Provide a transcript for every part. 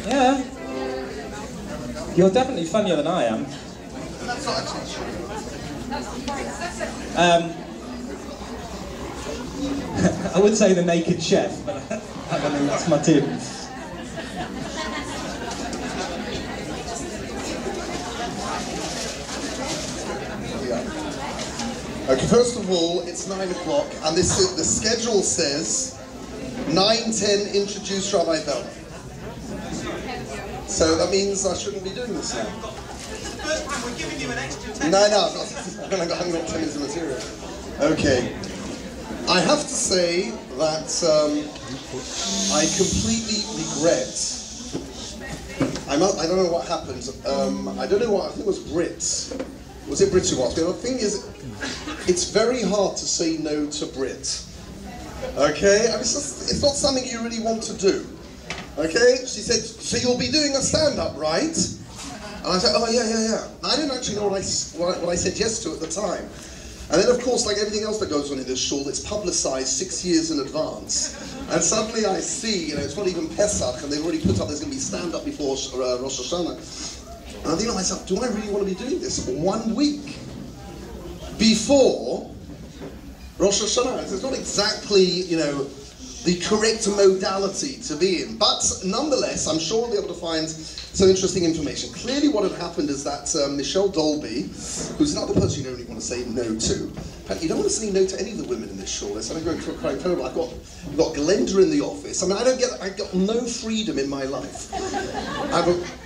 Yeah. You're definitely funnier than I am. That's not actually true. I would say the naked chef, but I don't think that's my tip. Okay, first of all, it's 9 o'clock, and the schedule says 9:10 introduce Rabbi Bell. So that means I shouldn't be doing this now. First time we're giving you an extra 10 No, I haven't got 10 minutes of material. Okay. I have to say that I completely regret. I don't know what happened. I don't know what, I think it was Brit. Was it Brit who asked me? The thing is, it's very hard to say no to Brit. Okay? I mean, it's not something you really want to do. Okay? She said, so you'll be doing a stand-up, right? And I said, oh, yeah. I didn't actually know what I said yes to at the time. And then, of course, like everything else that goes on in this shul, it's publicized 6 years in advance. And suddenly I see, it's not even Pesach, and they've already put up there's going to be stand-up before Rosh Hashanah. And I think to myself, do I really want to be doing this 1 week before Rosh Hashanah? It's not exactly, the correct modality to be in. But nonetheless, I'm sure we'll be able to find some interesting information. Clearly what had happened is that Michelle Dolby, who's another person you don't really want to say no to, you don't want to say no to any of the women in this show. It's going quite terrible. I've got Glenda in the office. I mean, I got no freedom in my life.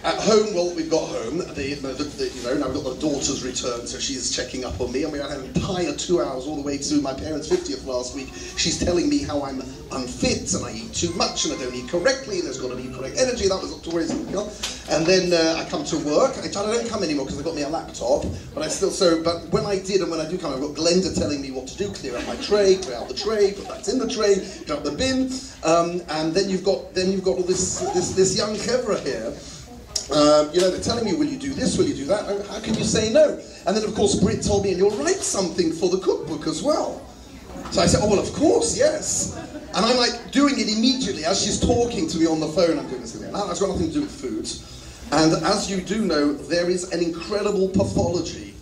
At home, well, we've got home. Now we've got the daughter's return, so she's checking up on me. I mean, I had an entire 2 hours all the way to my parents' 50th last week. She's telling me how I'm unfit and I eat too much and I don't eat correctly and there's got to be correct energy. That was not to worry. And then I come to work. I don't come anymore because they've got me a laptop. But but when I did and when I do come, I've got Glenda telling me what to do: clear out my tray, clear out the tray, put that in the tray, clear out the bin. And then you've got all this young chevra here. They're telling me, will you do this, will you do that? How can you say no? And then, of course, Britt told me, and you'll write something for the cookbook as well. So I said, oh, well, of course, yes. And I'm like doing it immediately as she's talking to me on the phone. I'm doing this again. Now, it's got nothing to do with food. And as you do know, there is an incredible pathology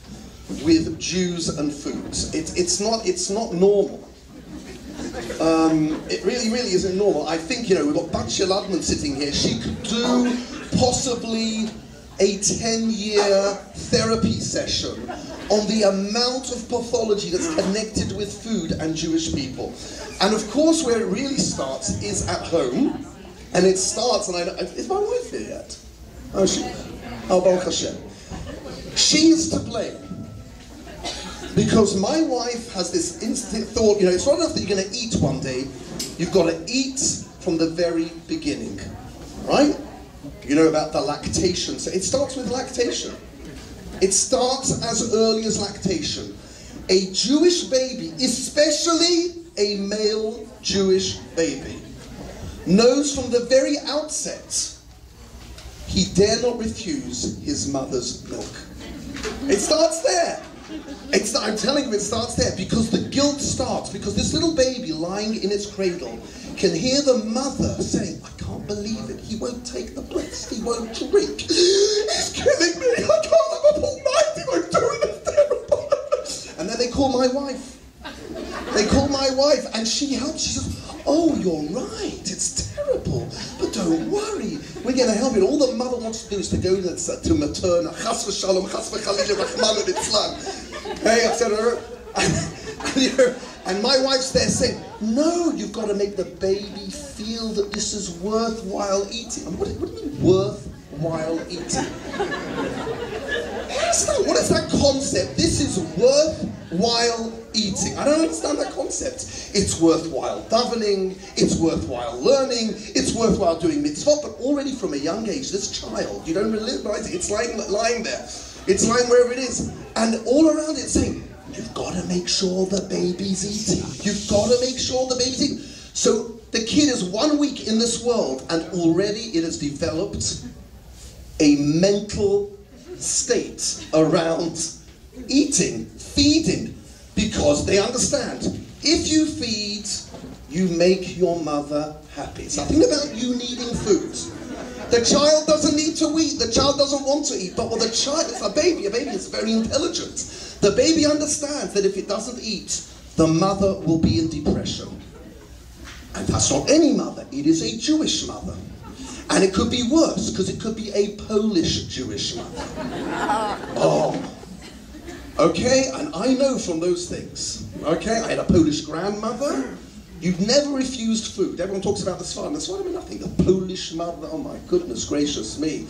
with Jews and foods. It's not normal. It really isn't normal. I think, we've got Batshel Adman sitting here. She could do possibly a 10-year therapy session on the amount of pathology that's connected with food and Jewish people. And of course, where it really starts is at home. And it starts, and is my wife here yet? Oh, Baruch Hashem. She is to blame. Because my wife has this instant thought, it's not enough that you're going to eat one day, you've got to eat from the very beginning. Right? You know about the lactation. So it starts with lactation. It starts as early as lactation. A Jewish baby, especially a male Jewish baby, knows from the very outset he dare not refuse his mother's milk. It starts there. I'm telling you, it starts there because the guilt starts. Because this little baby lying in its cradle can hear the mother saying, I can't believe it. He won't take the breast. He won't drink. He's killing me. I can't have a full night. He won't do it. It's terrible. And then they call my wife. And she helps. She says, oh, you're right. It's terrible. But don't worry. We're going to help you. And all the mother wants to do is to go to Materna. Chas v'shalom, chas v'chalil, rachmana litzlan. Hey, etc. And my wife's there saying, no, you've got to make the baby feel that this is worthwhile eating. And what do you mean, worthwhile eating? What is that concept? This is worthwhile eating. I don't understand that concept. It's worthwhile davening, it's worthwhile learning, it's worthwhile doing mitzvot, but already from a young age, this child, you don't realize it, it's lying there. It's lying wherever it is. And all around it saying, you've got to make sure the baby's eating. You've got to make sure the baby's eating. So the kid is 1 week in this world and already it has developed a mental state around eating, feeding, because they understand, if you feed, you make your mother happy. It's nothing about you needing food. The child doesn't need to eat. The child doesn't want to eat. But the child is a baby is very intelligent. The baby understands that if it doesn't eat, the mother will be in depression. And that's not any mother. It is a Jewish mother. And it could be worse, because it could be a Polish Jewish mother. Oh. Okay, and I know from those things. Okay, I had a Polish grandmother. You've never refused food. Everyone talks about the Sfardim. The Sfardim are nothing. The Polish mother, oh my goodness gracious me.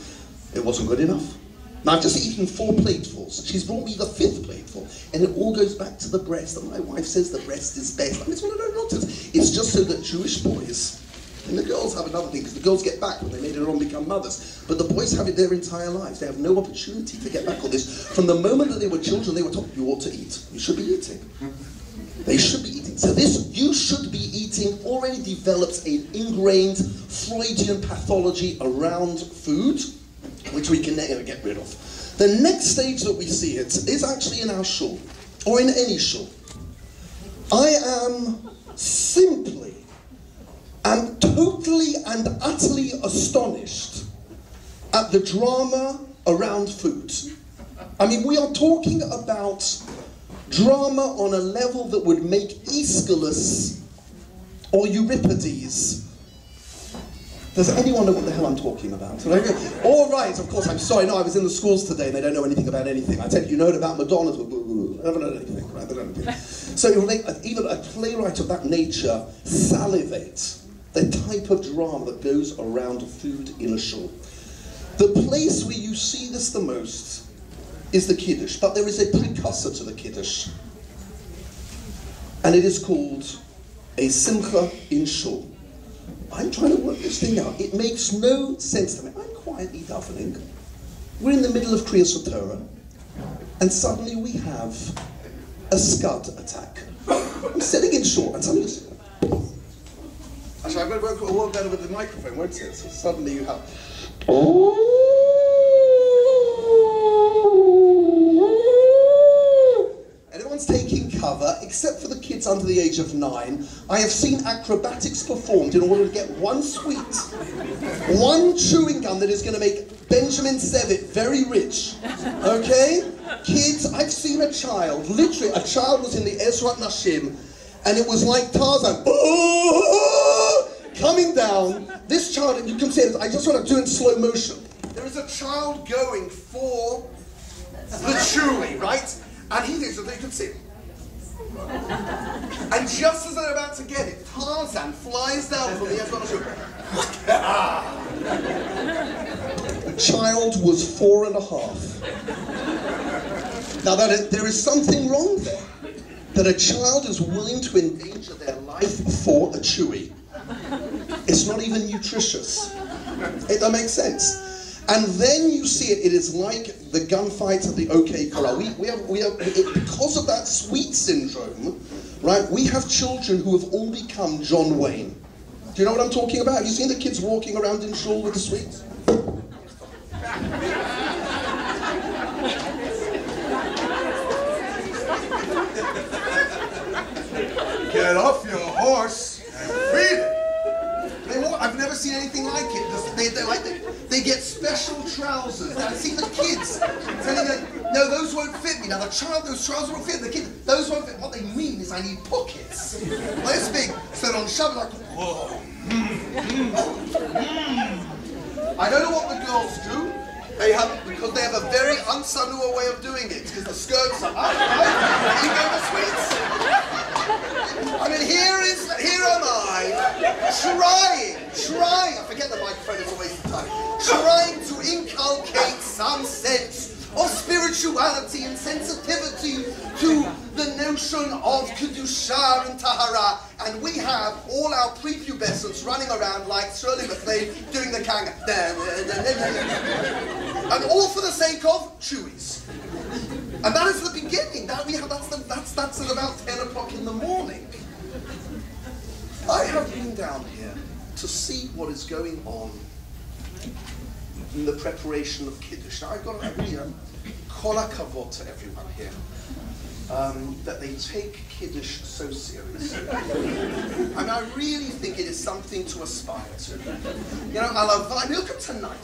It wasn't good enough. Now I've just eaten 4 platefuls. She's brought me the 5th plateful. And it all goes back to the breast. And my wife says the breast is best. I mean, it's one of those nonsense. It's just so that Jewish boys, and the girls have another thing, because the girls get back when they later on become mothers. But the boys have it their entire lives. They have no opportunity to get back on this. From the moment that they were children, they were taught, you ought to eat. You should be eating. They should be eating. So this, you should be eating, already develops an ingrained Freudian pathology around food, which we can never get rid of. The next stage that we see it is actually in our shul, or in any shul. I am simply and totally and utterly astonished at the drama around food. I mean, we are talking about drama on a level that would make Aeschylus or Euripides. Does anyone know what the hell I'm talking about? All right, of course, I'm sorry. No, I was in the schools today and they don't know anything about anything. I tell you, you know about Madonna's, but I haven't heard anything, right? They don't know anything. So it will make even a playwright of that nature salivate the type of drama that goes around food in a shul. The place where you see this the most is the Kiddush, but there is a precursor to the Kiddush. And it is called a Simcha in Shul. I'm trying to work this thing out. It makes no sense to me. I'm quietly davening. We're in the middle of Kriyas Torah, and suddenly we have a scud attack. I'm sitting in Shul, and suddenly actually, I'm going to work better with the microphone, won't it? So suddenly you have... And everyone's taking cover, except for the kids under the age of 9. I have seen acrobatics performed in order to get one sweet, one chewing gum that is going to make Benjamin Sevitt very rich. Okay? Kids, I've seen a child, literally, a child was in the Ezrat Nashim, and it was like Tarzan, coming down. This child, you can see it, I just want to do it in slow motion. There is a child going for the chewy, right? And he thinks that they can see it. And just as they're about to get it, Tarzan flies down from the Ezra. The child was 4.5. Now there is something wrong there. That a child is willing to endanger their life for a chewy. It's not even nutritious. It don't make sense. And then you see it, it is like the gunfight at the OK Corral. We have because of that sweet syndrome, right, we have children who have all become John Wayne. Do you know what I'm talking about? Have you seen the kids walking around in shul with the sweets? Get off your horse and feed it. I've never seen anything like it. They get special trousers. I've seen the kids telling them, no, those won't fit me. Now the child, those trousers won't fit. The kid, those won't fit. What they mean is I need pockets. This big. So on Shabbat, like, whoa. I don't know what the girls do. Because they have a very unsanua way of doing it. Because the skirts are up, right? You go the sweets. I mean, here am I, trying, I forget the microphone is a waste of time, trying to inculcate some sense of spirituality and sensitivity to the notion of Kedusha and Tahara, and we have all our prepubescents running around like Shirley MacLaine doing the kanga. And all for the sake of chewies. And that is the beginning. That's at about 10 o'clock in the morning. I have been down here to see what is going on in the preparation of Kiddush. Now I've got a real kol hakavod to everyone here. that they take Kiddush so seriously. I mean, I really think it is something to aspire to. You know, I love, I mean, look at tonight.